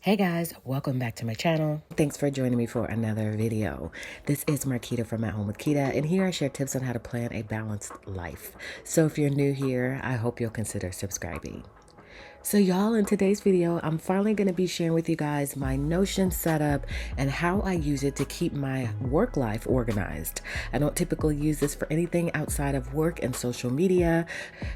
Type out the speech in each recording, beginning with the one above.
Hey guys, welcome back to my channel. Thanks for joining me for another video. This is Marquita from At Home with Quita, and here I share tips on how to plan a balanced life. So if you're new here, I hope you'll consider subscribing. So y'all, in today's video, I'm finally going to be sharing with you guys my Notion setup and how I use it to keep my work life organized. I don't typically use this for anything outside of work and social media.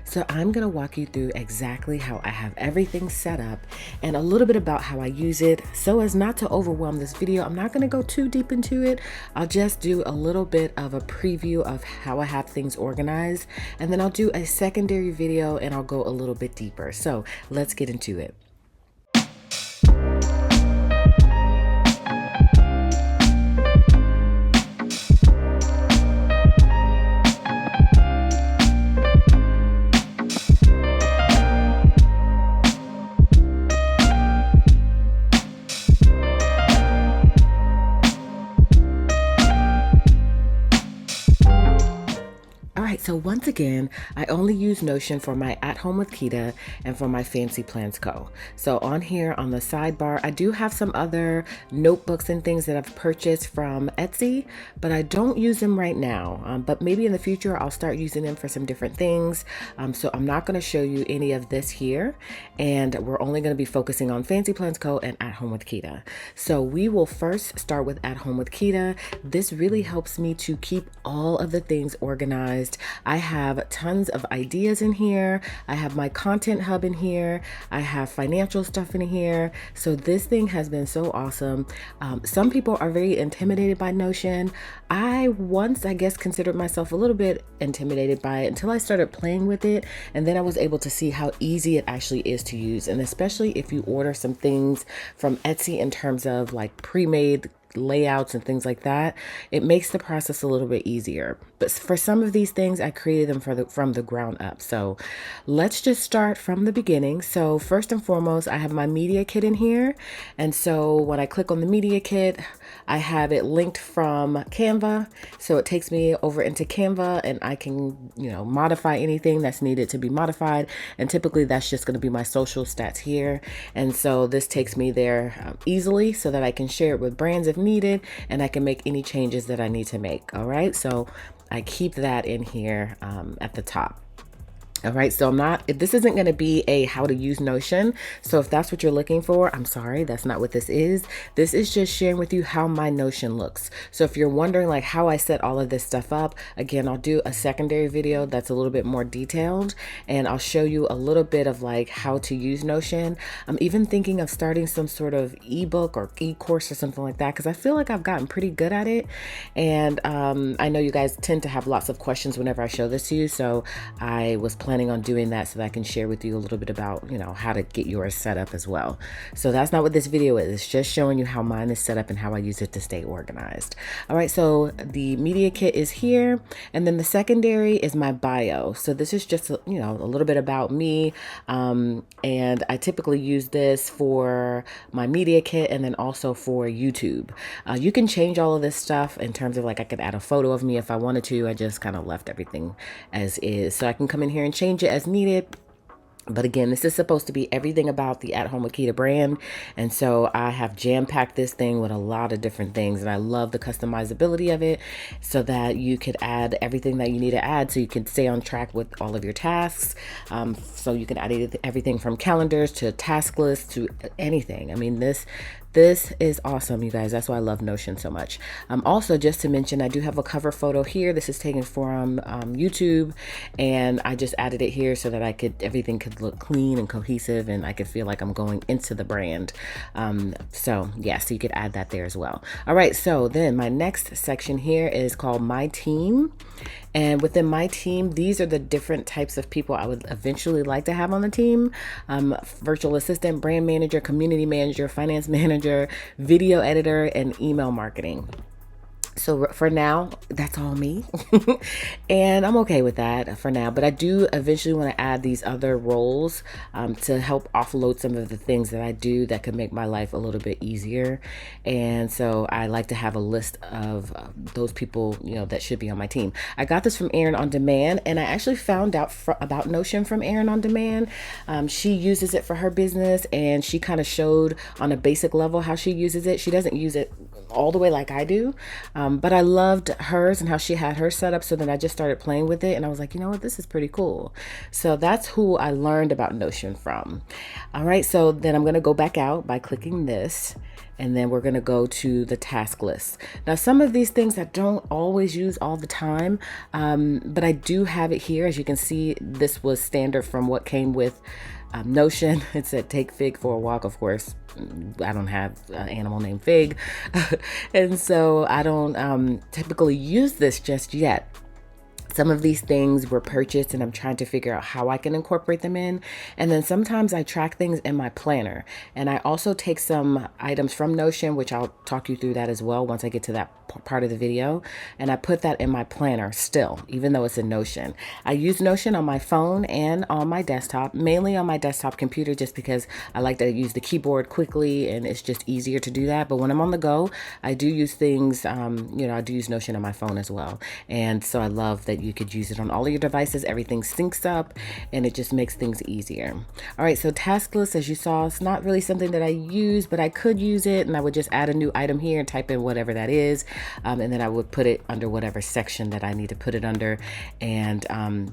So I'm going to walk you through exactly how I have everything set up and a little bit about how I use it so as not to overwhelm this video. I'm not going to go too deep into it. I'll just do a little bit of a preview of how I have things organized, and then I'll do a secondary video and I'll go a little bit deeper. So let's get into it. So once again, I only use Notion for my At Home with Quita and for my Fancy Plans Co. So on here on the sidebar, I do have some other notebooks and things that I've purchased from Etsy, but I don't use them right now. But maybe in the future, I'll start using them for some different things. So I'm not going to show you any of this here, and we're only going to be focusing on Fancy Plans Co. and At Home with Quita. So we will first start with At Home with Quita. This really helps me to keep all of the things organized. I have tons of ideas in here. I have my content hub in here. I have financial stuff in here. So this thing has been so awesome. Some people are very intimidated by Notion. I once, I guess, considered myself a little bit intimidated by it until I started playing with it. And then I was able to see how easy it actually is to use. And especially if you order some things from Etsy in terms of like pre-made layouts and things like that, it makes the process a little bit easier. But for some of these things, I created them from the ground up. So let's just start from the beginning. So first and foremost, I have my media kit in here. And so when I click on the media kit, I have it linked from Canva. So it takes me over into Canva, and I can, modify anything that's needed to be modified. And typically that's just going to be my social stats here. And so this takes me there easily so that I can share it with brands if needed, and I can make any changes that I need to make. All right, so I keep that in here at the top. All right, so this isn't going to be a how to use Notion. So if that's what you're looking for, I'm sorry, that's not what this is. This is just sharing with you how my Notion looks. So if you're wondering like how I set all of this stuff up, again, I'll do a secondary video that's a little bit more detailed, and I'll show you a little bit of like how to use Notion. I'm even thinking of starting some sort of ebook or e-course or something like that, because I feel like I've gotten pretty good at it. And I know you guys tend to have lots of questions whenever I show this to you. So I was planning on doing that so that I can share with you a little bit about, how to get yours set up as well. So that's not what this video is. It's just showing you how mine is set up and how I use it to stay organized. All right, so the media kit is here, and then the secondary is my bio. So this is just, a little bit about me, and I typically use this for my media kit and then also for YouTube. You can change all of this stuff in terms of like I could add a photo of me if I wanted to. I just kind of left everything as is. So I can come in here and change it as needed. But again, this is supposed to be everything about the At Home with Quita brand. And so I have jam-packed this thing with a lot of different things. And I love the customizability of it so that you could add everything that you need to add so you can stay on track with all of your tasks. So you can add everything from calendars to task lists to anything. I mean, this is awesome, you guys. That's why I love Notion so much. Also, just to mention, I do have a cover photo here. This is taken from YouTube, and I just added it here so that everything could look clean and cohesive, and I could feel like I'm going into the brand. So you could add that there as well. All right, so then my next section here is called My Team. And within my team, these are the different types of people I would eventually like to have on the team. Virtual assistant, brand manager, community manager, finance manager, video editor, and email marketing. So for now, that's all me. And I'm okay with that for now. But I do eventually want to add these other roles to help offload some of the things that I do that could make my life a little bit easier. And so I like to have a list of those people, that should be on my team. I got this from Erin on Demand, and I actually found out about Notion from Erin on Demand. She uses it for her business, and she kind of showed on a basic level how she uses it. She doesn't use it all the way like I do. But I loved hers and how she had her set up. So then I just started playing with it, and I was like, you know what, this is pretty cool. So that's who I learned about Notion from. All right, so then I'm going to go back out by clicking this, and then we're going to go to the task list. Now, some of these things I don't always use all the time, but I do have it here. As you can see, this was standard from what came with Notion. It said take Fig for a walk. Of course, I don't have an animal named Fig. And so I don't typically use this just yet. Some of these things were purchased, and I'm trying to figure out how I can incorporate them in. And then sometimes I track things in my planner. And I also take some items from Notion, which I'll talk you through that as well once I get to that part of the video. And I put that in my planner still, even though it's in Notion. I use Notion on my phone and on my desktop, mainly on my desktop computer, just because I like to use the keyboard quickly and it's just easier to do that. But when I'm on the go, I do use things, I do use Notion on my phone as well. And so I love that you could use it on all of your devices. Everything syncs up and it just makes things easier. All right, so task list, as you saw, it's not really something that I use, but I could use it, and I would just add a new item here and type in whatever that is. And then I would put it under whatever section that I need to put it under. And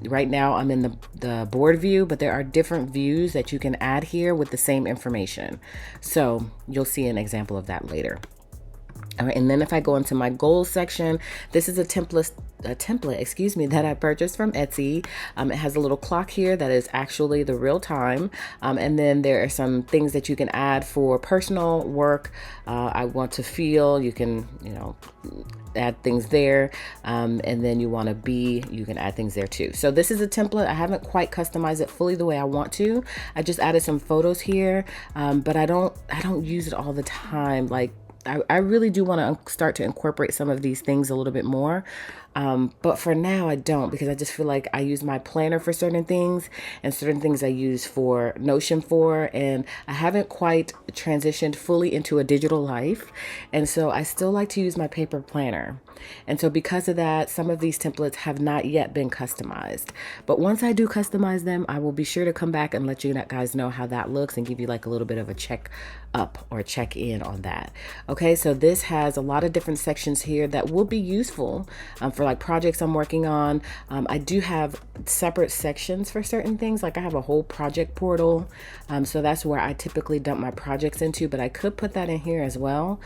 right now I'm in the board view, but there are different views that you can add here with the same information. So you'll see an example of that later. All right, and then if I go into my goals section, this is a template, that I purchased from Etsy. It has a little clock here that is actually the real time. And then there are some things that you can add for personal work. I want to feel, you can, add things there. And then you want to be, you can add things there too. So this is a template. I haven't quite customized it fully the way I want to. I just added some photos here, but I don't use it all the time. Like, I really do want to start to incorporate some of these things a little bit more. But for now, I don't, because I just feel like I use my planner for certain things and certain things I use for Notion for, and I haven't quite transitioned fully into a digital life. And so I still like to use my paper planner. And so because of that, some of these templates have not yet been customized. But once I do customize them, I will be sure to come back and let you guys know how that looks and give you like a little bit of a check up or check in on that. Okay, so this has a lot of different sections here that will be useful for like projects I'm working on. I do have separate sections for certain things. Like I have a whole project portal. So that's where I typically dump my projects into, but I could put that in here as well.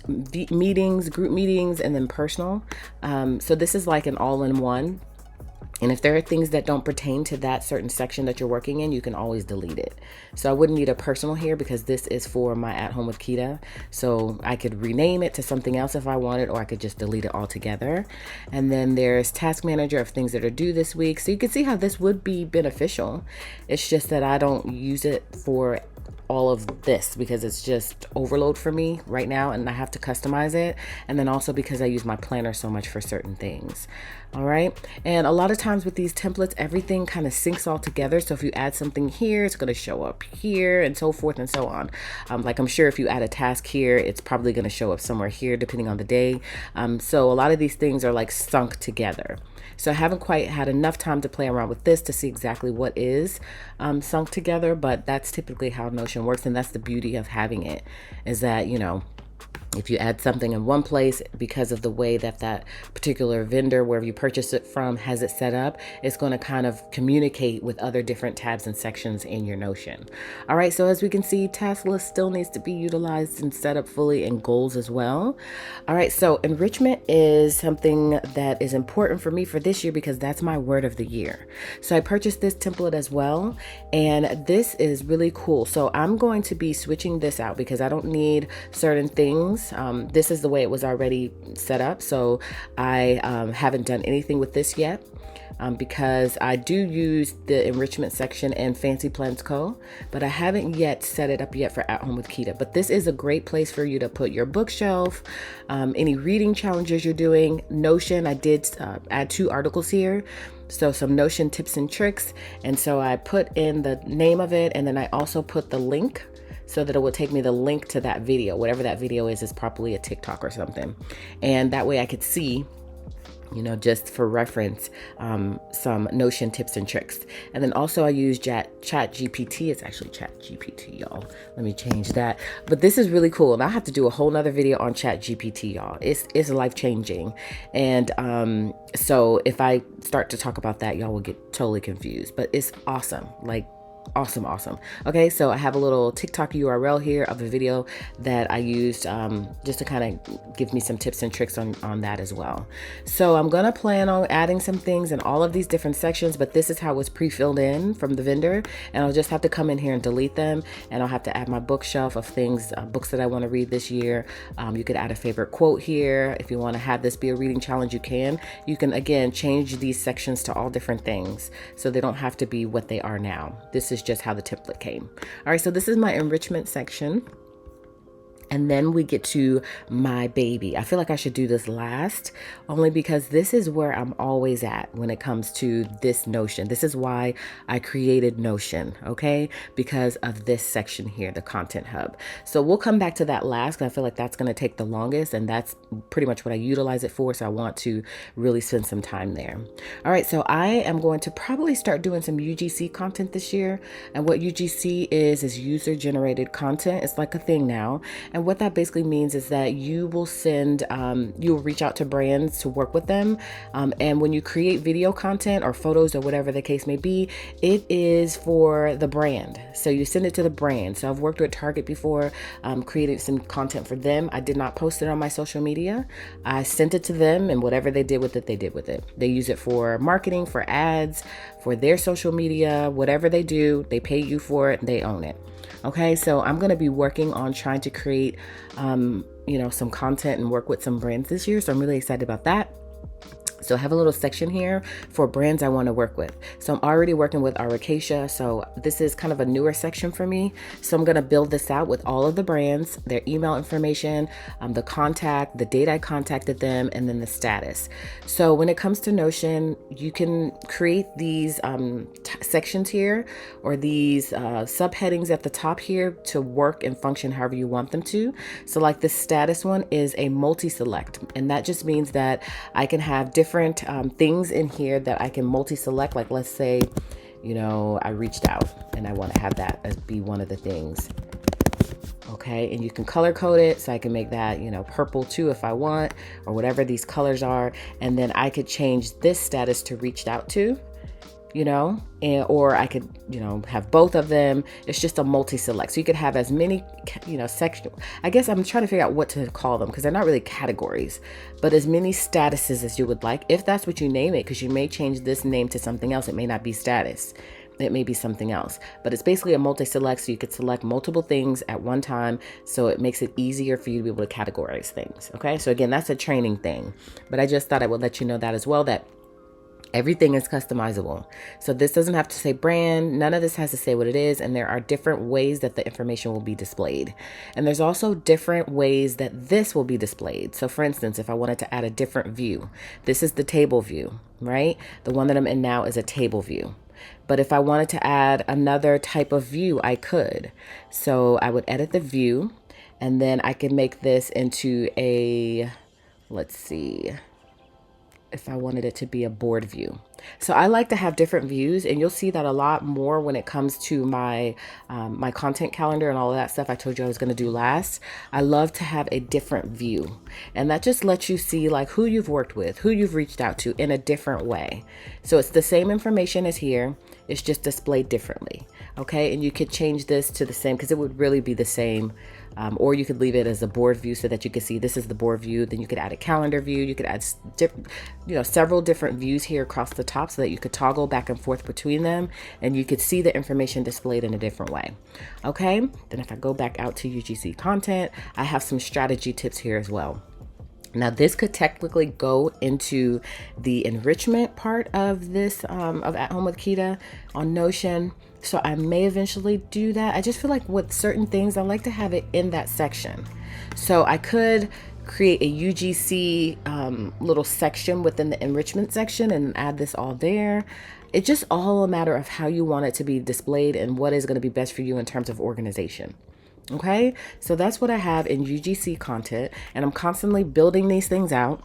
Meetings, group meetings, and then personal. So this is like an all-in-one. And if there are things that don't pertain to that certain section that you're working in, you can always delete it. So I wouldn't need a personal here because this is for my At Home with Quita. So I could rename it to something else if I wanted, or I could just delete it altogether. And then there's Task Manager of things that are due this week. So you can see how this would be beneficial. It's just that I don't use it for all of this because it's just overload for me right now and I have to customize it. And then also because I use my planner so much for certain things. All right. And a lot of times with these templates, everything kind of syncs all together. So if you add something here, it's going to show up here and so forth and so on. Like I'm sure if you add a task here, it's probably going to show up somewhere here depending on the day. So a lot of these things are like sunk together. So I haven't quite had enough time to play around with this to see exactly what is sunk together, but that's typically how Notion works. And that's the beauty of having it, is that, if you add something in one place, because of the way that that particular vendor, wherever you purchase it from, has it set up, it's going to kind of communicate with other different tabs and sections in your Notion. All right, so as we can see, task list still needs to be utilized and set up fully, and goals as well. All right, so enrichment is something that is important for me for this year because that's my word of the year. So I purchased this template as well, and this is really cool. So I'm going to be switching this out because I don't need certain things things. This is the way it was already set up, so I haven't done anything with this yet. Because I do use the enrichment section in Fancy Plans Co., but I haven't yet set it up yet for At Home with Quita. But this is a great place for you to put your bookshelf, any reading challenges you're doing. Notion, I did add 2 articles here. So some Notion tips and tricks. And so I put in the name of it, and then I also put the link so that it will take me the link to that video. Whatever that video is probably a TikTok or something. And that way I could see, you know, just for reference, some Notion tips and tricks. And then also I use ChatGPT. It's actually ChatGPT, y'all. Let me change that. But this is really cool. And I have to do a whole nother video on ChatGPT, y'all. It's life-changing. And so if I start to talk about that, y'all will get totally confused. But it's awesome. Like, awesome. Okay, so I have a little TikTok URL here of a video that I used just to kind of give me some tips and tricks on that as well. So I'm gonna plan on adding some things in all of these different sections, but this is how it's pre-filled in from the vendor, and I'll just have to come in here and delete them, and I'll have to add my bookshelf of things, books that I want to read this year. You could add a favorite quote here. If you want to have this be a reading challenge, you can. You can again change these sections to all different things, so they don't have to be what they are now. This is just how the template came. All right, so this is my enrichment section. And then we get to my baby. I feel like I should do this last, only because this is where I'm always at when it comes to this Notion. This is why I created Notion, okay? Because of this section here, the content hub. So we'll come back to that last, because I feel like that's gonna take the longest, and that's pretty much what I utilize it for, so I want to really spend some time there. All right, so I am going to probably start doing some UGC content this year. And what UGC is user-generated content. It's like a thing now. And what that basically means is that you will send, you will reach out to brands to work with them. And when you create video content or photos or whatever the case may be, it is for the brand. So you send it to the brand. So I've worked with Target before, created some content for them. I did not post it on my social media. I sent it to them, and whatever they did with it, they did with it. They use it for marketing, for ads, for their social media, whatever they do, they pay you for it, and they own it. Okay, so I'm going to be working on trying to create, you know, some content and work with some brands this year. So I'm really excited about that. So I have a little section here for brands I want to work with. So I'm already working with Acacia. So this is kind of a newer section for me. So I'm going to build this out with all of the brands, their email information, the contact, the date I contacted them, and then the status. So when it comes to Notion, you can create these sections here, or these subheadings at the top here to work and function however you want them to. So like the status one is a multi-select, and that just means that I can have different things in here that I can multi-select. Like let's say, you know, I reached out and I want to have that as be one of the things. Okay, and you can color code it, so I can make that, you know, purple too if I want, or whatever these colors are. And then I could change this status to reached out to, you know, or I could, you know, have both of them. It's just a multi-select. So you could have as many, you know, section. I guess I'm trying to figure out what to call them, because they're not really categories, but as many statuses as you would like, if that's what you name it, because you may change this name to something else. It may not be status. It may be something else, but it's basically a multi-select, so you could select multiple things at one time, so it makes it easier for you to be able to categorize things. Okay, so again, that's a training thing, but I just thought I would let you know that as well, that everything is customizable. So this doesn't have to say brand. None of this has to say what it is. And there are different ways that the information will be displayed. And there's also different ways that this will be displayed. So for instance, if I wanted to add a different view, this is the table view, right? The one that I'm in now is a table view. But if I wanted to add another type of view, I could. So I would edit the view, and then I can make this into a, let's see, if I wanted it to be a board view. So I like to have different views, and you'll see that a lot more when it comes to my my content calendar and all of that stuff I told you I was going to do last. I love to have a different view, and that just lets you see like who you've worked with, who you've reached out to in a different way. So it's the same information as here, it's just displayed differently. Okay, and you could change this to the same, because it would really be the same or you could leave it as a board view so that you can see this is the board view. Then you could add a calendar view. You could add several different views here across the top so that you could toggle back and forth between them, and you could see the information displayed in a different way. Okay, then if I go back out to UGC content, I have some strategy tips here as well. Now this could technically go into the enrichment part of this, of At Home with Quita on Notion. So I may eventually do that. I just feel like with certain things, I like to have it in that section. So I could create a UGC little section within the enrichment section and add this all there. It's just all a matter of how you want it to be displayed and what is going to be best for you in terms of organization. Okay, so that's what I have in UGC content, and I'm constantly building these things out.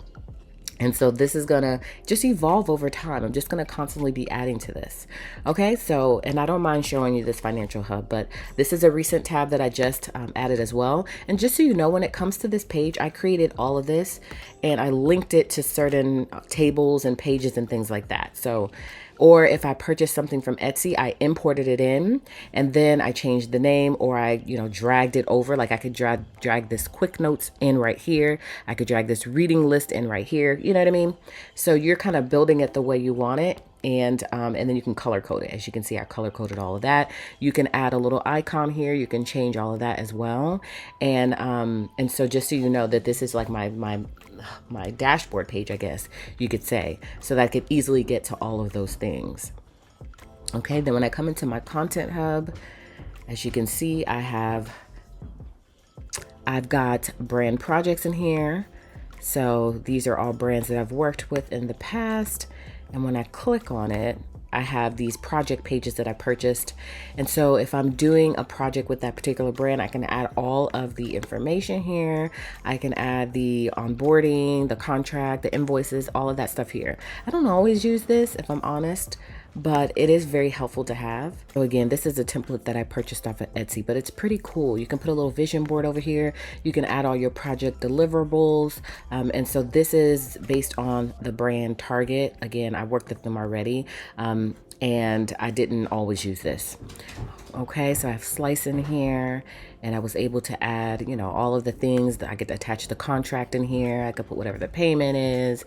And so this is gonna just evolve over time. I'm just gonna constantly be adding to this. Okay, so, and I don't mind showing you this financial hub, but this is a recent tab that I just added as well. And just so you know, when it comes to this page, I created all of this and I linked it to certain tables and pages and things like that. So, or if I purchased something from Etsy, I imported it in and then I changed the name, or I, dragged it over. Like I could drag this quick notes in right here. I could drag this reading list in right here. You know what I mean? So you're kind of building it the way you want it. And then you can color code it. As you can see, I color coded all of that. You can add a little icon here. You can change all of that as well. And so just so you know that this is like my dashboard page, I guess you could say, so that I could easily get to all of those things. Okay, then when I come into my content hub, as you can see, I've got brand projects in here. So these are all brands that I've worked with in the past. And when I click on it, I have these project pages that I purchased. And so if I'm doing a project with that particular brand, I can add all of the information here. I can add the onboarding, the contract, the invoices, all of that stuff here. I don't always use this, if I'm honest, but it is very helpful to have. So again, this is a template that I purchased off of Etsy, but it's pretty cool. You can put a little vision board over here. You can add all your project deliverables. And so this is based on the brand Target. Again, I worked with them already. And I didn't always use this. Okay, so I have Slice in here, and I was able to add, all of the things that I could attach the contract in here. I could put whatever the payment is.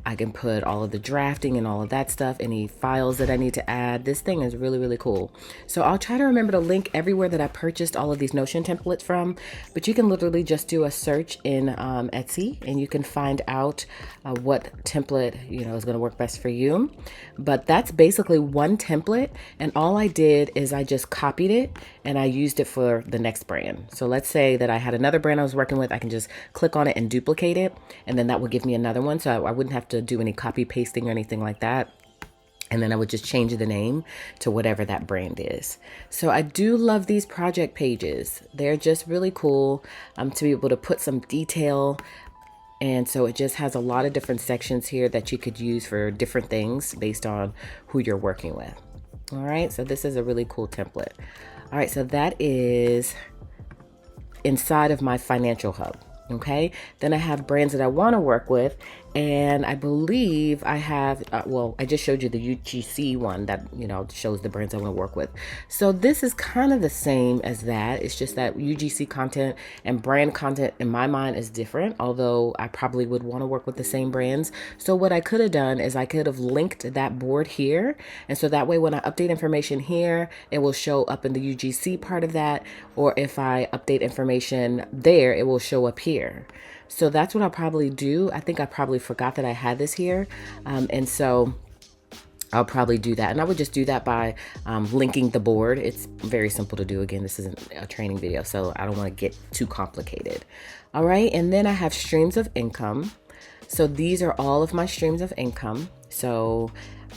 I can put all of the drafting and all of that stuff, any files that I need to add. This thing is really, really cool. So I'll try to remember to link everywhere that I purchased all of these Notion templates from, but you can literally just do a search in Etsy and you can find out what template, is going to work best for you. But that's basically one template, and all I did is I just copied it and I used it for the next brand. So let's say that I had another brand I was working with. I can just click on it and duplicate it, and then that would give me another one. So I wouldn't have to do any copy pasting or anything like that. And then I would just change the name to whatever that brand is. So I do love these project pages. They're just really cool to be able to put some detail. And so it just has a lot of different sections here that you could use for different things based on who you're working with. All right, so this is a really cool template. All right, so that is inside of my financial hub. Okay, then I have brands that I want to work with, and I believe I have, I just showed you the UGC one that, shows the brands I want to work with. So this is kind of the same as that. It's just that UGC content and brand content in my mind is different, although I probably would want to work with the same brands. So what I could have done is I could have linked that board here. And so that way, when I update information here, it will show up in the UGC part of that. Or if I update information there, it will show up here. So that's what I'll probably do. I think I probably forgot that I had this here. And so I'll probably do that. And I would just do that by linking the board. It's very simple to do. Again, this isn't a training video, so I don't want to get too complicated. All right. And then I have streams of income. So these are all of my streams of income. So,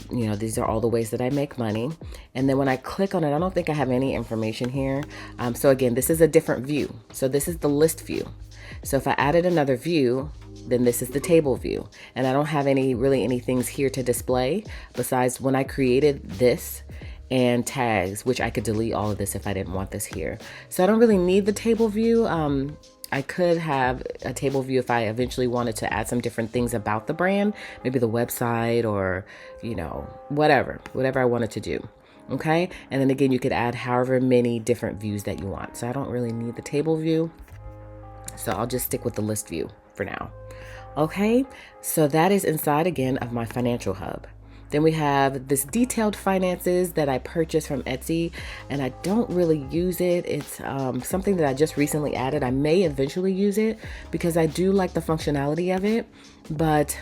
these are all the ways that I make money. And then when I click on it, I don't think I have any information here. So again, this is a different view. So this is the list view. So if I added another view, then this is the table view. And I don't have any things here to display besides when I created this and tags, which I could delete all of this if I didn't want this here. So I don't really need the table view. I could have a table view if I eventually wanted to add some different things about the brand, maybe the website or, whatever I wanted to do. Okay. And then again, you could add however many different views that you want. So I don't really need the table view. So I'll just stick with the list view for now. Okay, so that is inside again of my financial hub. Then we have this detailed finances that I purchased from Etsy, and I don't really use it. It's something that I just recently added. I may eventually use it because I do like the functionality of it, but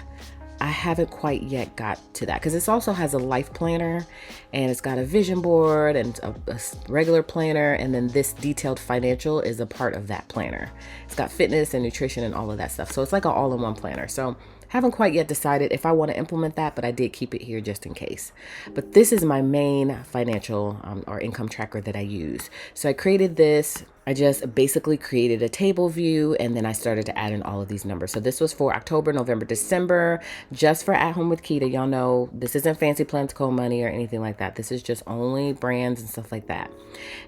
I haven't quite yet got to that because this also has a life planner, and it's got a vision board and a regular planner, and then this detailed financial is a part of that planner. It's got fitness and nutrition and all of that stuff. So it's like an all-in-one planner. So haven't quite yet decided if I want to implement that, but I did keep it here just in case. But this is my main financial or income tracker that I use. So I created this. I just basically created a table view, and then I started to add in all of these numbers. So this was for October, November, December, just for At Home with Quita. Y'all know this isn't Fancy Plans Co. money or anything like that. This is just only brands and stuff like that.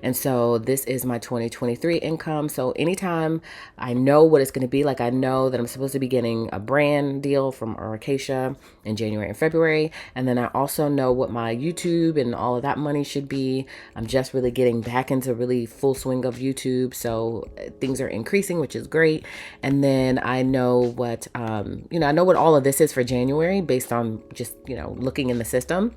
And so this is my 2023 income. So anytime I know what it's going to be, like I know that I'm supposed to be getting a brand deal from Acacia in January and February. And then I also know what my YouTube and all of that money should be. I'm just really getting back into really full swing of YouTube. So things are increasing, which is great. And then I know what, I know what all of this is for January based on just, looking in the system.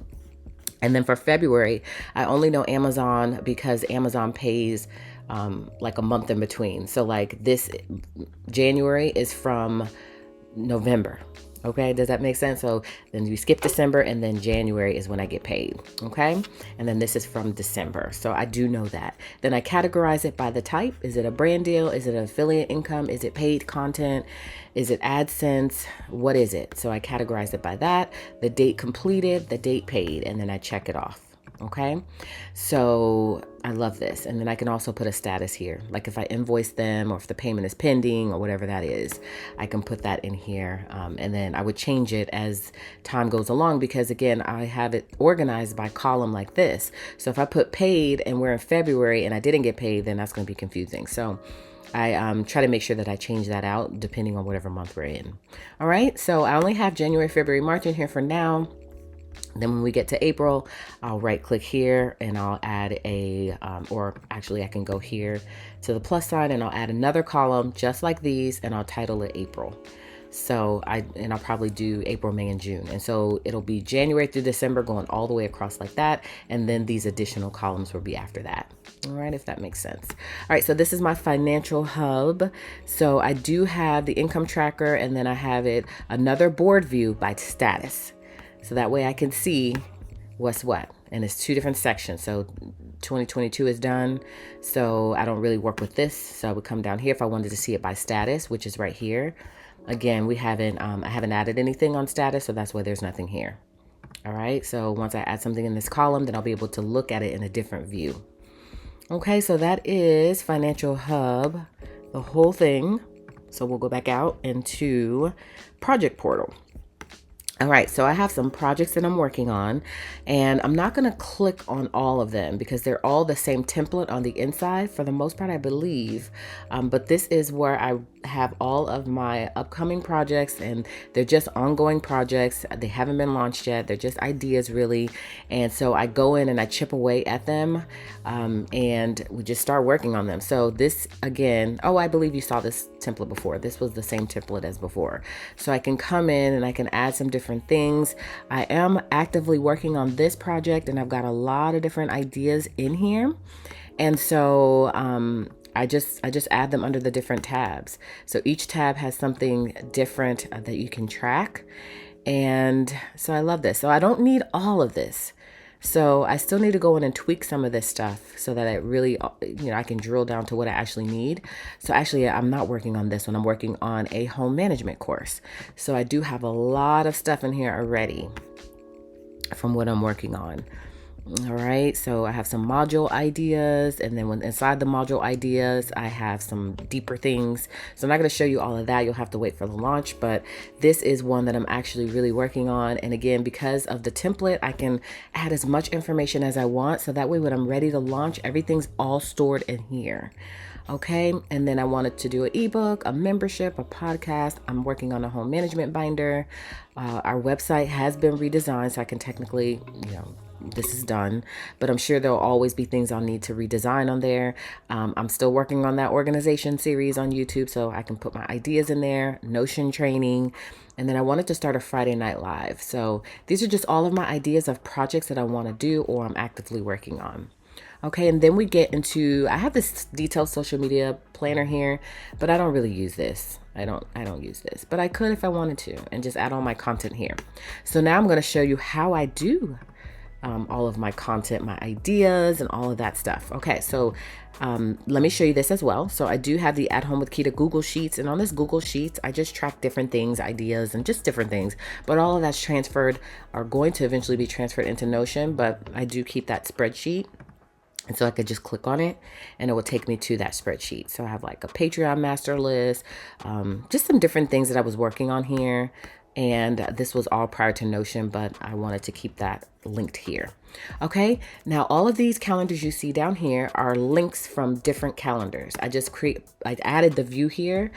And then for February, I only know Amazon because Amazon pays like a month in between. So like this January is from November. Okay, does that make sense? So then you skip December, and then January is when I get paid. Okay, and then this is from December. So I do know that. Then I categorize it by the type. Is it a brand deal? Is it an affiliate income? Is it paid content? Is it AdSense? What is it? So I categorize it by that, the date completed, the date paid, and then I check it off. Okay, so I love this. And then I can also put a status here. Like if I invoice them or if the payment is pending or whatever that is, I can put that in here. And then I would change it as time goes along because again, I have it organized by column like this. So if I put paid and we're in February and I didn't get paid, then that's going to be confusing. So I try to make sure that I change that out depending on whatever month we're in. All right, so I only have January, February, March in here for now. Then when we get to April, I'll right click here and I'll add or actually I can go here to the plus sign and I'll add another column just like these and I'll title it April. So I'll probably do April, May, and June. And so it'll be January through December going all the way across like that. And then these additional columns will be after that. All right, if that makes sense. All right, so this is my financial hub. So I do have the income tracker and then I have it another board view by status. So that way I can see what's what. And it's two different sections. So 2022 is done. So I don't really work with this. So I would come down here if I wanted to see it by status, which is right here. Again, I haven't added anything on status. So that's why there's nothing here. All right. So once I add something in this column, then I'll be able to look at it in a different view. Okay. So that is Financial Hub, the whole thing. So we'll go back out into Project Portal. All right, so I have some projects that I'm working on, and I'm not going to click on all of them because they're all the same template on the inside for the most part, I believe. But this is where I have all of my upcoming projects, and they're just ongoing projects. They haven't been launched yet. They're just ideas, really. And so I go in and I chip away at them, and we just start working on them. So this, again, I believe you saw this template before. This was the same template as before. So I can come in and I can add some different things. I am actively working on this project and I've got a lot of different ideas in here. And so I just add them under the different tabs. So each tab has something different that you can track. And so I love this. So I don't need all of this. So I still need to go in and tweak some of this stuff so that it really, I can drill down to what I actually need. So actually, I'm not working on this one. I'm working on a home management course. So I do have a lot of stuff in here already from what I'm working on. All right, so I have some module ideas, and then inside the module ideas, I have some deeper things. So I'm not going to show you all of that. You'll have to wait for the launch, but this is one that I'm actually really working on. And again, because of the template, I can add as much information as I want. So that way, when I'm ready to launch, everything's all stored in here. Okay, and then I wanted to do an ebook, a membership, a podcast. I'm working on a home management binder. Our website has been redesigned, so I can technically, this is done, but I'm sure there'll always be things I'll need to redesign on there. I'm still working on that organization series on YouTube, so I can put my ideas in there, Notion training, and then I wanted to start a Friday night live. So these are just all of my ideas of projects that I want to do or I'm actively working on. Okay, and then we get into, I have this detailed social media planner here, but I don't really use this. I don't use this, but I could if I wanted to and just add all my content here. So now I'm going to show you how I do all of my content, my ideas, and all of that stuff. Okay, so let me show you this as well. So I do have the At Home with Quita Google Sheets, and on this Google Sheets, I just track different things, ideas, and just different things. But all of that's transferred, are going to eventually be transferred into Notion, but I do keep that spreadsheet. And so I could just click on it and it will take me to that spreadsheet. So I have like a Patreon master list, just some different things that I was working on here. And this was all prior to Notion, but I wanted to keep that linked here. Okay, now all of these calendars you see down here are links from different calendars. I added the view here.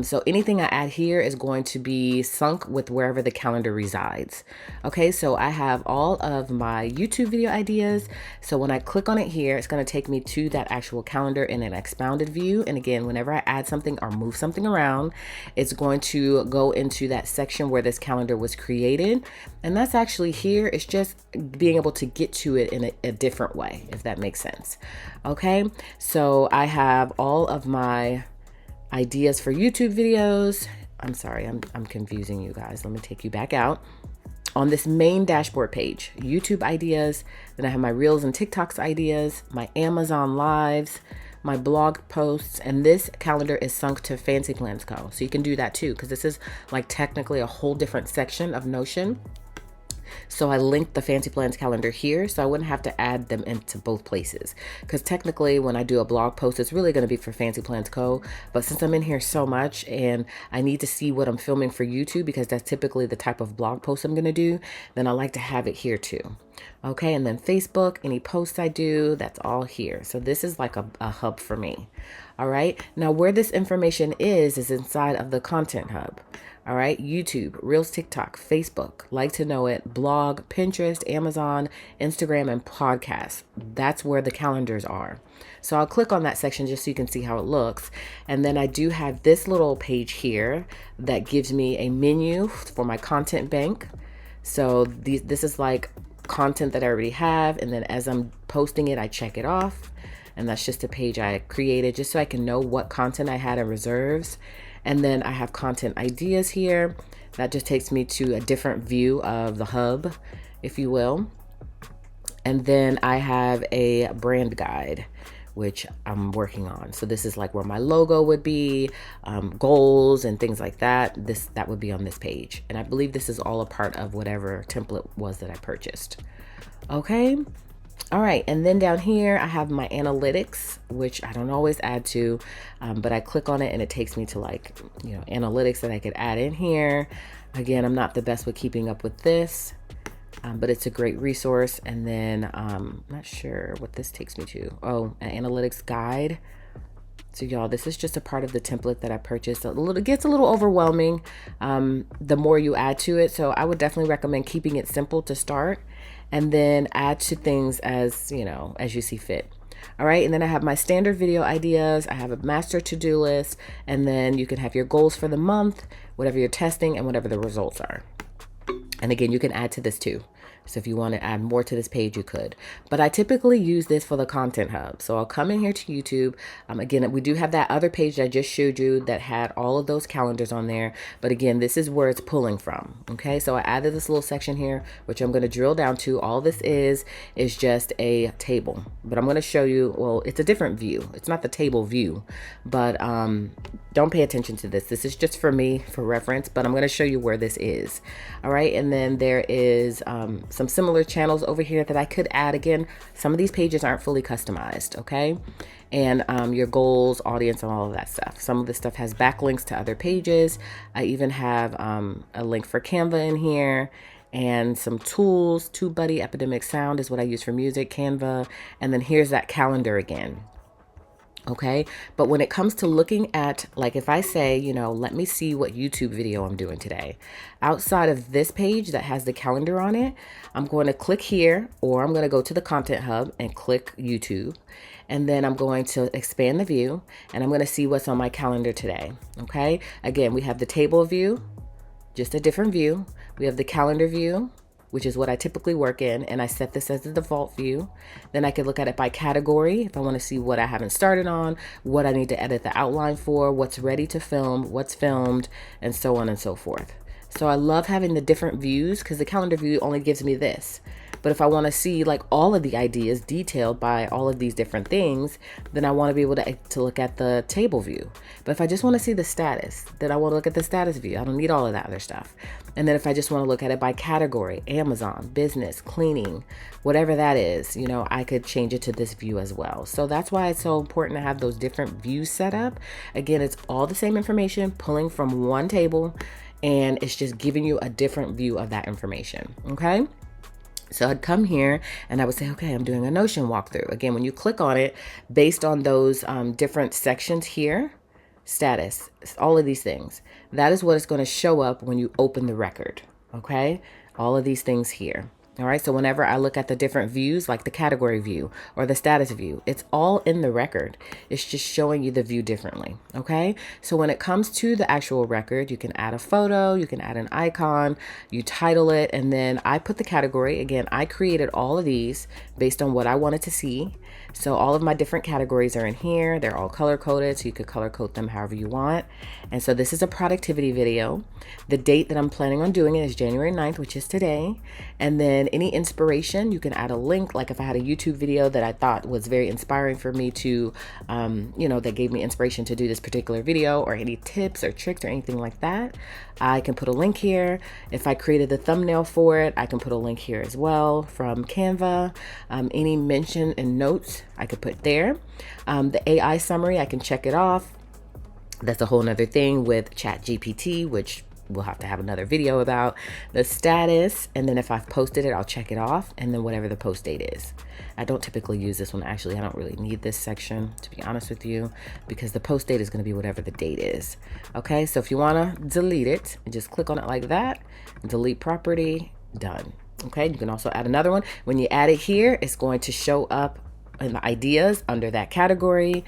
So anything I add here is going to be sunk with wherever the calendar resides. Okay, so I have all of my YouTube video ideas. So when I click on it here, it's going to take me to that actual calendar in an expounded view. And again, whenever I add something or move something around, it's going to go into that section where this calendar was created. And that's actually here. It's just being able to get to it in a different way, if that makes sense. Okay, so I have all of my ideas for YouTube videos. I'm sorry, I'm confusing you guys. Let me take you back out. On this main dashboard page, YouTube ideas, then I have my Reels and TikToks ideas, my Amazon lives, my blog posts, and this calendar is sunk to Fancy Plans Co. So you can do that too, because this is like technically a whole different section of Notion. So I linked the Fancy Plans calendar here, so I wouldn't have to add them into both places. Because technically, when I do a blog post, it's really going to be for Fancy Plans Co. But since I'm in here so much and I need to see what I'm filming for YouTube, because that's typically the type of blog post I'm going to do, then I like to have it here too. Okay, and then Facebook, any posts I do, that's all here. So this is like a hub for me. All right, now where this information is inside of the Content Hub. All right, YouTube, Reels, TikTok, Facebook, Like to Know It, blog, Pinterest, Amazon, Instagram, and podcasts. That's where the calendars are. So I'll click on that section just so you can see how it looks. And then I do have this little page here that gives me a menu for my content bank. So this is like content that I already have. And then as I'm posting it, I check it off. And that's just a page I created just so I can know what content I had in reserves. And then I have content ideas here. That just takes me to a different view of the hub, if you will. And then I have a brand guide, which I'm working on. So this is like where my logo would be, goals and things like that. That would be on this page. And I believe this is all a part of whatever template was that I purchased. Okay. All right, and then down here I have my analytics, which I don't always add to, but I click on it and it takes me to like, analytics that I could add in here. Again, I'm not the best with keeping up with this, but it's a great resource. And then I'm not sure what this takes me to. Oh, an analytics guide. So y'all, this is just a part of the template that I purchased. It gets a little overwhelming the more you add to it. So I would definitely recommend keeping it simple to start and then add to things as you see fit. All right, and then I have my standard video ideas. I have a master to-do list, and then you can have your goals for the month, whatever you're testing, and whatever the results are. And again, you can add to this too. So if you want to add more to this page, you could. But I typically use this for the Content Hub. So I'll come in here to YouTube. Again, we do have that other page that I just showed you that had all of those calendars on there. But again, this is where it's pulling from. Okay, so I added this little section here, which I'm going to drill down to. All this is just a table. But I'm going to show you, well, it's a different view. It's not the table view. But don't pay attention to this. This is just for me, for reference. But I'm going to show you where this is. All right, and then there is some similar channels over here that I could add. Again, some of these pages aren't fully customized, okay? And your goals, audience, and all of that stuff. Some of this stuff has backlinks to other pages. I even have a link for Canva in here and some tools. TubeBuddy, EPEDIMIC Sound is what I use for music, Canva. And then here's that calendar again. Okay. But when it comes to looking at, like, if I say, let me see what YouTube video I'm doing today, outside of this page that has the calendar on it, I'm going to click here, or I'm going to go to the Content Hub and click YouTube. And then I'm going to expand the view, and I'm going to see what's on my calendar today. Okay. Again, we have the table view, just a different view. We have the calendar view, which is what I typically work in, and I set this as the default view. Then I could look at it by category if I want to see what I haven't started on, what I need to edit the outline for, what's ready to film, what's filmed, and so on and so forth. So I love having the different views because the calendar view only gives me this. But if I want to see like all of the ideas detailed by all of these different things, then I want to be able to look at the table view. But if I just want to see the status, then I want to look at the status view. I don't need all of that other stuff. And then if I just want to look at it by category, Amazon, business, cleaning, whatever that is, I could change it to this view as well. So that's why it's so important to have those different views set up. Again, it's all the same information pulling from one table, and it's just giving you a different view of that information. Okay. So I'd come here and I would say, okay, I'm doing a Notion walkthrough. Again, when you click on it, based on those different sections here, status, all of these things, that is what is going to show up when you open the record. Okay. All of these things here. All right. So whenever I look at the different views, like the category view or the status view, it's all in the record. It's just showing you the view differently. Okay. So when it comes to the actual record, you can add a photo, you can add an icon, you title it, and then I put the category. Again, I created all of these based on what I wanted to see. So all of my different categories are in here. They're all color coded, so you could color code them however you want. And so this is a productivity video. The date that I'm planning on doing it is January 9th, which is today. And then any inspiration, you can add a link. Like if I had a YouTube video that I thought was very inspiring for me to, that gave me inspiration to do this particular video, or any tips or tricks or anything like that, I can put a link here. If I created the thumbnail for it, I can put a link here as well from Canva. Any mention and notes I could put there. The AI summary, I can check it off. That's a whole nother thing with ChatGPT, which we'll have to have another video about. The status, and then if I've posted it, I'll check it off, and then whatever the post date is. I don't typically use this one. Actually, I don't really need this section, to be honest with you, because the post date is going to be whatever the date is. Okay, so if you want to delete it, just click on it like that, delete property, done. Okay, you can also add another one. When you add it here, it's going to show up in the ideas under that category.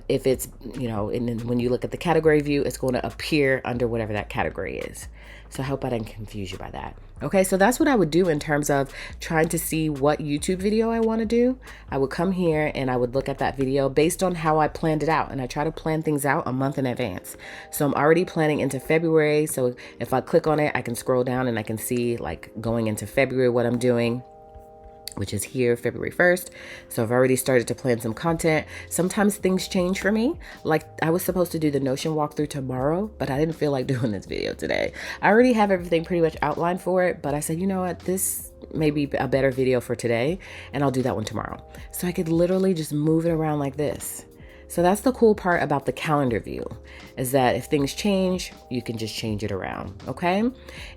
If it's, and then when you look at the category view, it's going to appear under whatever that category is. So I hope I didn't confuse you by that. Okay, so that's what I would do in terms of trying to see what YouTube video I want to do. I would come here and I would look at that video based on how I planned it out. And I try to plan things out a month in advance. So I'm already planning into February. So if I click on it, I can scroll down and I can see like going into February what I'm doing, which is here, February 1st. So I've already started to plan some content. Sometimes things change for me. Like I was supposed to do the Notion walkthrough tomorrow, but I didn't feel like doing this video today. I already have everything pretty much outlined for it, but I said, you know what, this may be a better video for today, and I'll do that one tomorrow. So I could literally just move it around like this. So that's the cool part about the calendar view, is that if things change, you can just change it around, okay?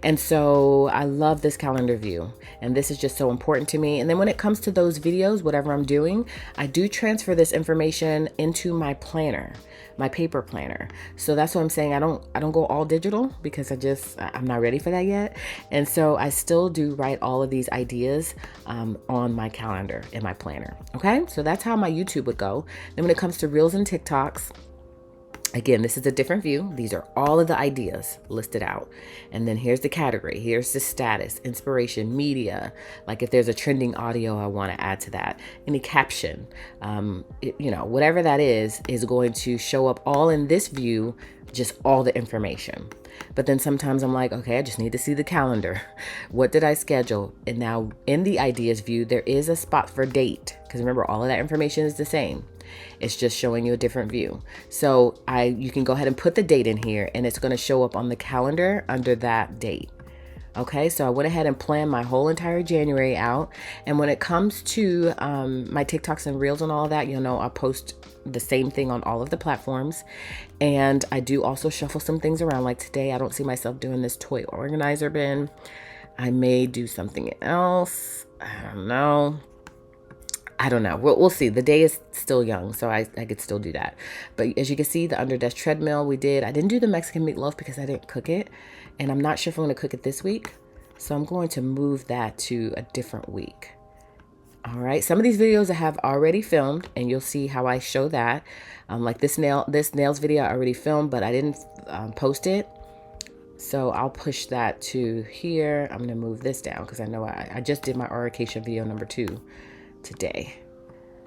And so I love this calendar view, and this is just so important to me. And then when it comes to those videos, whatever I'm doing, I do transfer this information into my planner, my paper planner. So that's what I'm saying. I don't go all digital because I'm not ready for that yet. And so I still do write all of these ideas on my calendar in my planner. Okay. So that's how my YouTube would go. Then when it comes to Reels and TikToks, again, this is a different view. These are all of the ideas listed out. And then here's the category. Here's the status, inspiration, media. Like if there's a trending audio I want to add to that, any caption, whatever that is going to show up all in this view, just all the information. But then sometimes I'm like, okay, I just need to see the calendar. What did I schedule? And now in the ideas view, there is a spot for date. Because remember, all of that information is the same. It's just showing you a different view. So you can go ahead and put the date in here, and it's going to show up on the calendar under that date. Okay, so I went ahead and planned my whole entire January out. And when it comes to my TikToks and Reels and all of that, I'll post the same thing on all of the platforms. And I do also shuffle some things around. Like today, I don't see myself doing this toy organizer bin. I may do something else. I don't know. I don't know. We'll see. The day is still young, so I could still do that. But as you can see, the under desk treadmill I didn't do the Mexican meatloaf because I didn't cook it. And I'm not sure if I'm going to cook it this week. So I'm going to move that to a different week. All right. Some of these videos I have already filmed, and you'll see how I show that. Like this nails video I already filmed, but I didn't post it. So I'll push that to here. I'm going to move this down because I know I just did my orientation video number 2 today.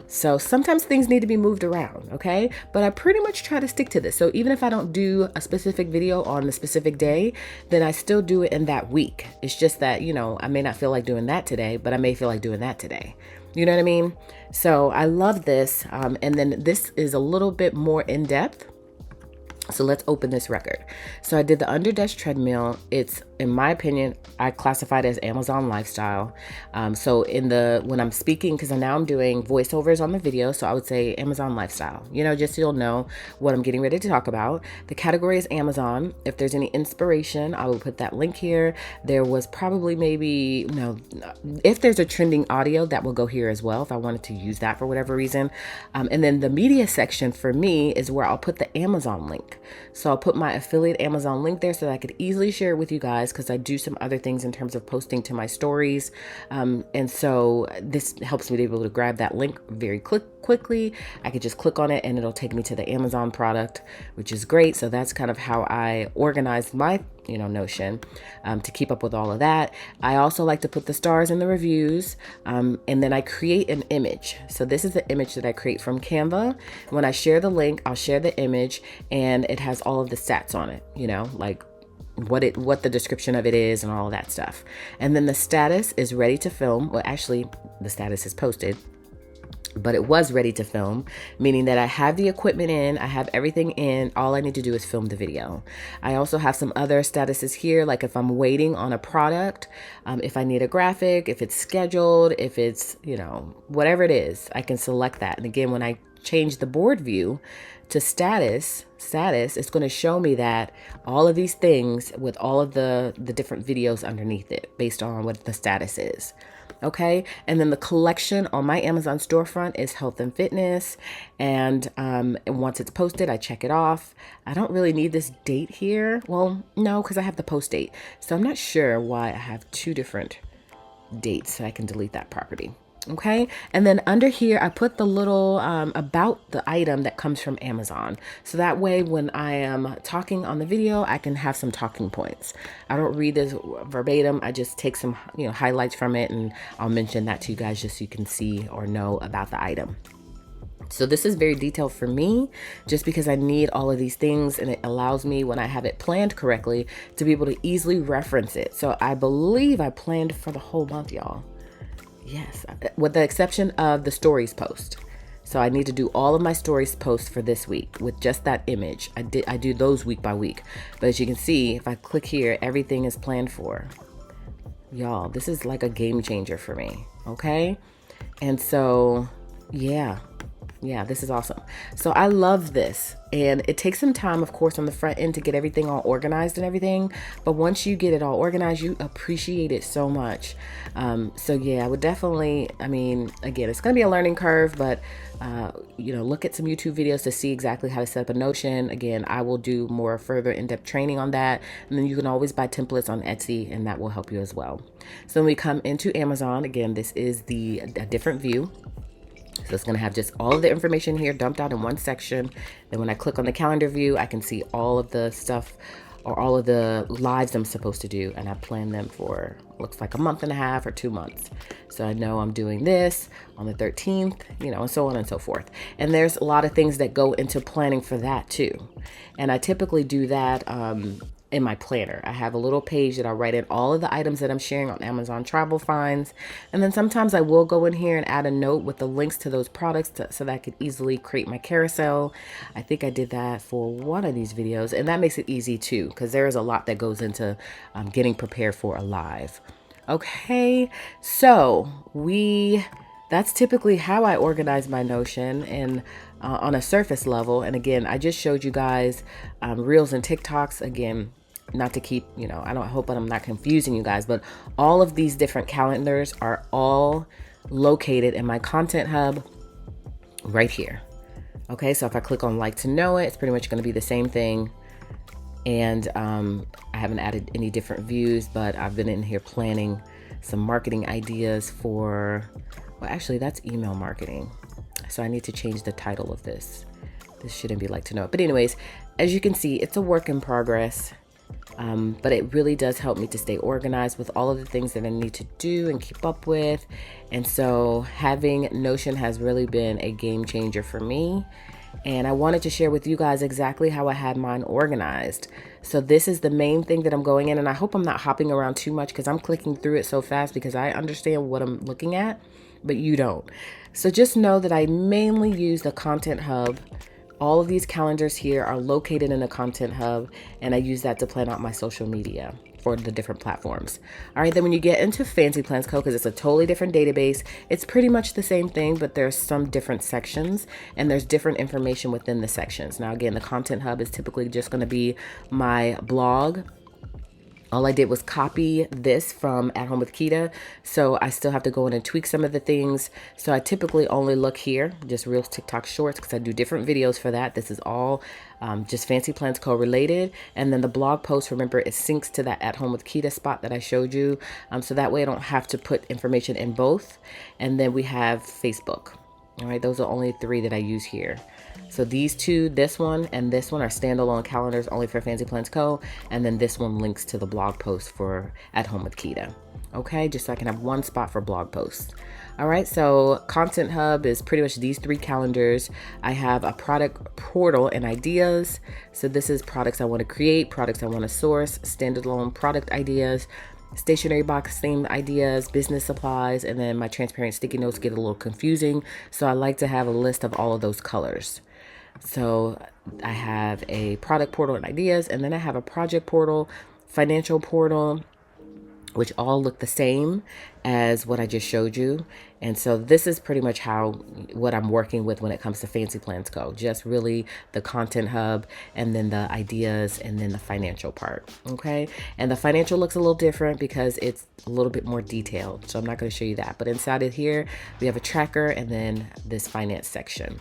So sometimes things need to be moved around, okay? But I pretty much try to stick to this. So even if I don't do a specific video on the specific day, then I still do it in that week. It's just that, you know, I may not feel like doing that today, but I may feel like doing that today. You know what I mean? So I love this. And then this is a little bit more in depth. So let's open this record. So I did the under desk treadmill. It's, in my opinion, I classify it as Amazon lifestyle. So when I'm speaking, because now I'm doing voiceovers on the video, so I would say Amazon lifestyle, you know, just so you'll know what I'm getting ready to talk about. The category is Amazon. If there's any inspiration, I will put that link here. There was probably if there's a trending audio, that will go here as well if I wanted to use that for whatever reason. And then the media section for me is where I'll put the Amazon link. So I'll put my affiliate Amazon link there so that I could easily share it with you guys, because I do some other things in terms of posting to my stories. And so this helps me to be able to grab that link very quickly. I could just click on it and it'll take me to the Amazon product, which is great. So that's kind of how I organized my Notion to keep up with all of that. I also like to put the stars in the reviews, and then I create an image. So this is the image that I create from Canva. When I share the link, I'll share the image, and it has all of the stats on it, like what the description of it is and all of that stuff. And then the status is ready to film. Well, actually, the status is posted, but it was ready to film, meaning that I have the equipment in, I have everything in, all I need to do is film the video. I also have some other statuses here, like if I'm waiting on a product, if I need a graphic, if it's scheduled, if it's, whatever it is, I can select that. And again, when I change the board view to status, it's going to show me that all of these things with all of the different videos underneath it based on what the status is. Okay. And then the collection on my Amazon storefront is health and fitness. And once it's posted, I check it off. I don't really need this date here. Well, no, because I have the post date. So I'm not sure why I have 2 different dates. So I can delete that property. Okay. And then under here, I put the little about the item that comes from Amazon. So that way, when I am talking on the video, I can have some talking points. I don't read this verbatim. I just take some, highlights from it, and I'll mention that to you guys just so you can see or know about the item. So this is very detailed for me, just because I need all of these things, and it allows me, when I have it planned correctly, to be able to easily reference it. So I believe I planned for the whole month, y'all. Yes, with the exception of the stories post. So I need to do all of my stories posts for this week with just that image. I do those week by week. But as you can see, if I click here, everything is planned for. Y'all, this is like a game changer for me. Okay. And so, yeah, this is awesome. So I love this. And it takes some time, of course, on the front end to get everything all organized and everything. But once you get it all organized, you appreciate it so much. So yeah, I would definitely, again, it's going to be a learning curve, but, look at some YouTube videos to see exactly how to set up a Notion. Again, I will do more further in-depth training on that. And then you can always buy templates on Etsy, and that will help you as well. So when we come into Amazon, again, this is a different view. So it's going to have just all of the information here dumped out in one section. Then when I click on the calendar view, I can see all of the stuff or all of the lives I'm supposed to do. And I plan them for, looks like a month and a half or 2 months. So I know I'm doing this on the 13th, and so on and so forth. And there's a lot of things that go into planning for that too. And I typically do that in my planner. I have a little page that I write in all of the items that I'm sharing on Amazon Travel Finds. And then sometimes I will go in here and add a note with the links to those products so that I could easily create my carousel. I think I did that for one of these videos, and that makes it easy too, because there is a lot that goes into getting prepared for a live. Okay, so that's typically how I organize my Notion, and on a surface level. And again, I just showed you guys Reels and TikToks. Again, not to keep, I hope I'm not confusing you guys, but all of these different calendars are all located in my content hub right here. Okay, so if I click on like to know it, it's pretty much going to be the same thing. And I haven't added any different views, but I've been in here planning some marketing ideas for, well, actually that's email marketing. So I need to change the title of this. This shouldn't be like to know. But anyways, as you can see, it's a work in progress. But it really does help me to stay organized with all of the things that I need to do and keep up with. And so having Notion has really been a game changer for me. And I wanted to share with you guys exactly how I had mine organized. So this is the main thing that I'm going in, and I hope I'm not hopping around too much because I'm clicking through it so fast because I understand what I'm looking at, but you don't. So just know that I mainly use the content hub. All of these calendars here are located in a content hub, and I use that to plan out my social media for the different platforms. All right, then when you get into Fancy Plans Co., because it's a totally different database, it's pretty much the same thing, but there's some different sections and there's different information within the sections. Now, again, the content hub is typically just going to be my blog. All I did was copy this from AtHomeWithQuita, so I still have to go in and tweak some of the things. So I typically only look here, just Reels, TikTok Shorts, because I do different videos for that. This is all just Fancy Plans Co. related. And then the blog post, remember, it syncs to that AtHomeWithQuita spot that I showed you. So that way I don't have to put information in both. And then we have Facebook. All right, those are only 3 that I use here. So these 2, this one and this one, are standalone calendars only for Fancy Plans Co. And then this one links to the blog post for AtHomeWithQuita. Okay, just so I can have one spot for blog posts. All right, so Content Hub is pretty much these 3 calendars. I have a product portal and ideas. So this is products I want to create, products I want to source, standalone product ideas, stationery box theme ideas, business supplies, and then my transparent sticky notes get a little confusing. So I like to have a list of all of those colors. So I have a product portal and ideas, and then I have a project portal, financial portal, which all look the same as what I just showed you. And so this is pretty much what I'm working with when it comes to Fancy Plans Co. Just really the content hub, and then the ideas, and then the financial part. Okay. And the financial looks a little different because it's a little bit more detailed. So I'm not going to show you that. But inside of here, we have a tracker and then this finance section.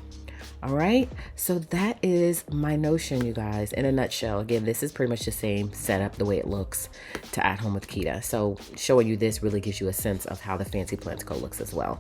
All right, so that is my Notion, you guys, in a nutshell. Again, this is pretty much the same setup, the way it looks to AtHomeWithQuita. So showing you this really gives you a sense of how the Fancy Plans Co. looks as well.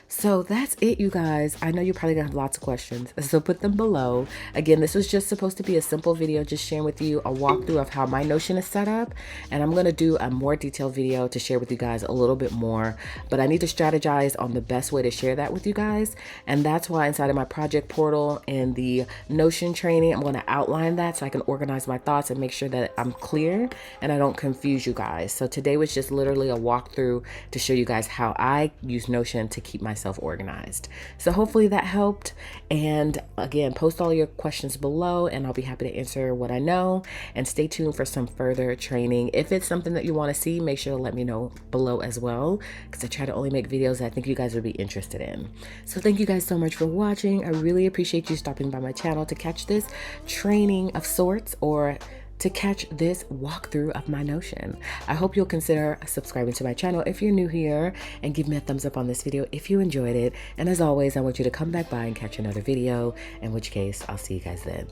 So that's it, you guys. I know you're probably gonna have lots of questions, so put them below. Again, this was just supposed to be a simple video, just sharing with you a walkthrough of how my Notion is set up. And I'm gonna do a more detailed video to share with you guys a little bit more, but I need to strategize on the best way to share that with you guys. And that's why inside of my project portal and the Notion training, I'm gonna outline that so I can organize my thoughts and make sure that I'm clear and I don't confuse you guys. So today was just literally a walkthrough to show you guys how I use Notion to keep myself organized. So hopefully that helped. And again, post all your questions below and I'll be happy to answer what I know. And stay tuned for some further training. If it's something that you want to see, make sure to let me know below as well, because I try to only make videos that I think you guys would be interested in. So thank you guys so much for watching. I really appreciate you stopping by my channel to catch this training of sorts, or to catch this walkthrough of my Notion. I hope you'll consider subscribing to my channel if you're new here, and give me a thumbs up on this video if you enjoyed it. And as always, I want you to come back by and catch another video, in which case I'll see you guys then.